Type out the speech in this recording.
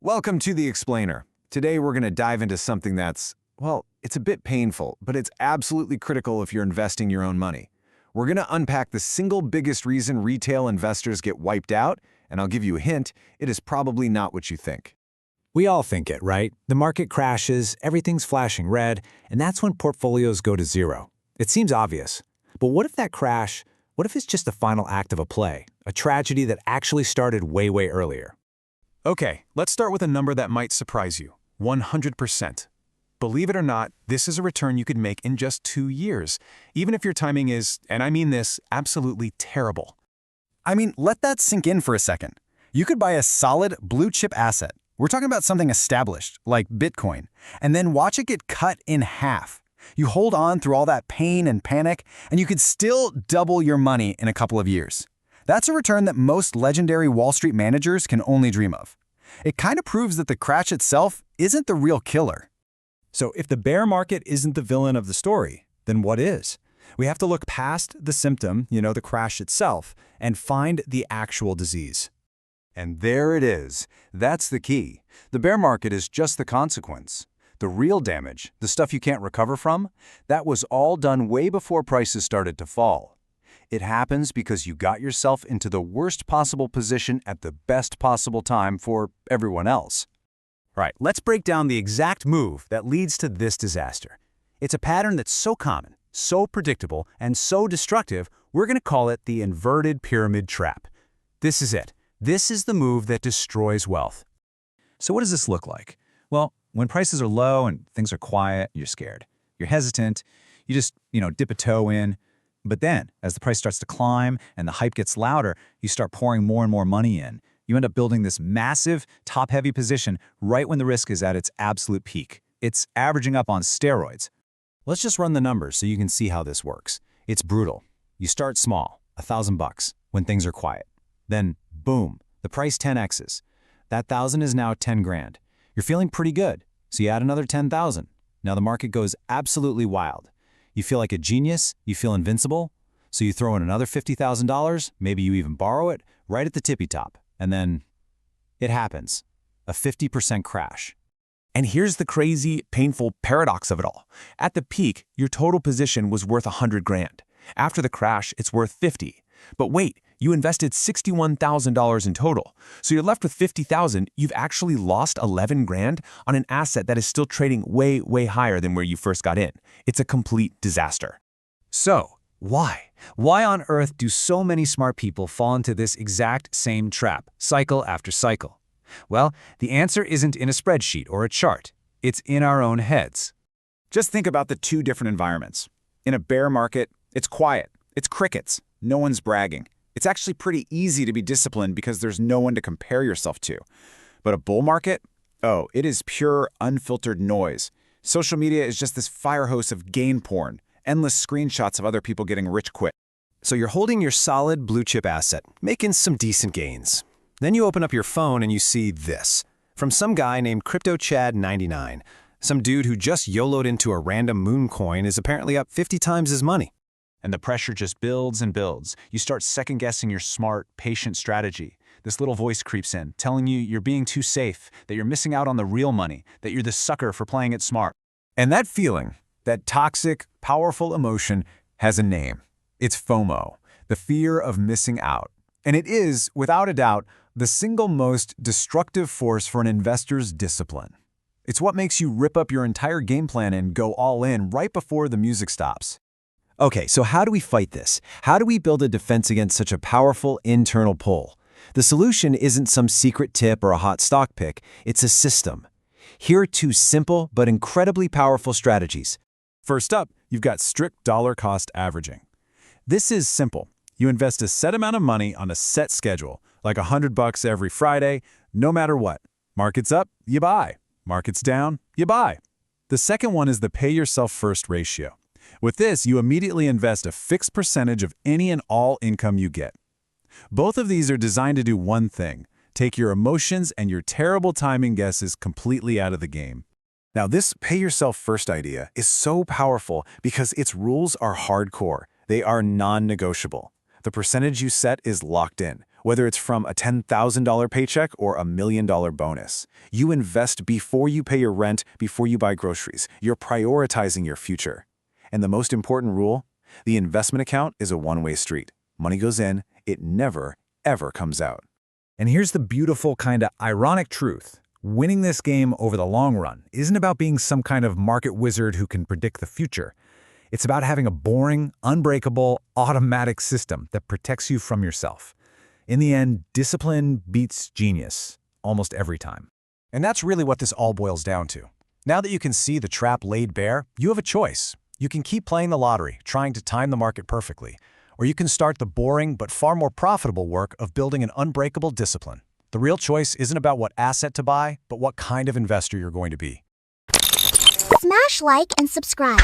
Welcome to The Explainer. Today we're going to dive into something that's, well, it's a bit painful, but it's absolutely critical if you're investing your own money. We're going to unpack the single biggest reason retail investors get wiped out, and I'll give you a hint, it is probably not what you think. We all think it, right? The market crashes, everything's flashing red, and that's when portfolios go to zero. It seems obvious. But what if that crash, what if it's just the final act of a play, a tragedy that actually started way earlier? Okay, let's start with a number that might surprise you, 100%. Believe it or not, this is a return you could make in just 2 years, even if your timing is, and I mean this, absolutely terrible. Let that sink in for a second. You could buy a solid blue-chip asset. We're talking about something established, like Bitcoin, and then watch it get cut in half. You hold on through all that pain and panic, and you could still double your money in a couple of years. That's a return that most legendary Wall Street managers can only dream of. It kind of proves that the crash itself isn't the real killer. So if the bear market isn't the villain of the story, then what is? We have to look past the symptom, the crash itself, and find the actual disease. And there it is. That's the key. The bear market is just the consequence. The real damage, the stuff you can't recover from, that was all done way before prices started to fall. It happens because you got yourself into the worst possible position at the best possible time for everyone else. All right, let's break down the exact move that leads to this disaster. It's a pattern that's so common, so predictable, and so destructive, we're going to call it the inverted pyramid trap. This is it. This is the move that destroys wealth. So what does this look like? Well, when prices are low and things are quiet, you're scared. You're hesitant. You just, dip a toe in. But then, as the price starts to climb and the hype gets louder, you start pouring more and more money in. You end up building this massive, top-heavy position right when the risk is at its absolute peak. It's averaging up on steroids. Let's just run the numbers so you can see how this works. It's brutal. You start small, $1,000 when things are quiet. Then, boom, the price 10x's. That 1,000 is now 10 grand. You're feeling pretty good, so you add another 10,000. Now the market goes absolutely wild. You feel like a genius, you feel invincible, so you throw in another $50,000, maybe you even borrow it, right at the tippy top. And then it happens, a 50% crash. And here's the crazy, painful paradox of it all. At the peak, your total position was worth 100 grand. After the crash, it's worth 50. But wait, you invested $61,000 in total. So you're left with 50,000. You've actually lost 11 grand on an asset that is still trading way higher than where you first got in. It's a complete disaster. So, why? Why on earth do so many smart people fall into this exact same trap, cycle after cycle? Well, the answer isn't in a spreadsheet or a chart. It's in our own heads. Just think about the two different environments. In a bear market, it's quiet. It's crickets. No one's bragging. It's actually pretty easy to be disciplined because there's no one to compare yourself to. But a bull market? Oh, it is pure, unfiltered noise. Social media is just this fire hose of gain porn, endless screenshots of other people getting rich quick. So you're holding your solid blue chip asset, making some decent gains. Then you open up your phone and you see this. From some guy named CryptoChad99. Some dude who just YOLO'd into a random moon coin is apparently up 50 times his money. And the pressure just builds and builds. You start second-guessing your smart, patient strategy. This little voice creeps in, telling you you're being too safe, that you're missing out on the real money, that you're the sucker for playing it smart. And that feeling, that toxic, powerful emotion, has a name. It's FOMO, the fear of missing out. And it is, without a doubt, the single most destructive force for an investor's discipline. It's what makes you rip up your entire game plan and go all in right before the music stops. Okay, so how do we fight this? How do we build a defense against such a powerful internal pull? The solution isn't some secret tip or a hot stock pick, it's a system. Here are two simple but incredibly powerful strategies. First up, you've got strict dollar cost averaging. This is simple. You invest a set amount of money on a set schedule, like $100 every Friday, no matter what. Market's up, you buy. Market's down, you buy. The second one is the pay yourself first ratio. With this, you immediately invest a fixed percentage of any and all income you get. Both of these are designed to do one thing: take your emotions and your terrible timing guesses completely out of the game. Now, this pay yourself first idea is so powerful because its rules are hardcore. They are non-negotiable. The percentage you set is locked in. Whether it's from a $10,000 paycheck or a $1 million bonus, you invest before you pay your rent, before you buy groceries. You're prioritizing your future. And the most important rule? The investment account is a one-way street. Money goes in, it never, ever comes out. And here's the beautiful, kind of ironic truth. Winning this game over the long run isn't about being some kind of market wizard who can predict the future. It's about having a boring, unbreakable, automatic system that protects you from yourself. In the end, discipline beats genius, almost every time. And that's really what this all boils down to. Now that you can see the trap laid bare, you have a choice. You can keep playing the lottery, trying to time the market perfectly. Or you can start the boring but far more profitable work of building an unbreakable discipline. The real choice isn't about what asset to buy, but what kind of investor you're going to be. Smash like and subscribe.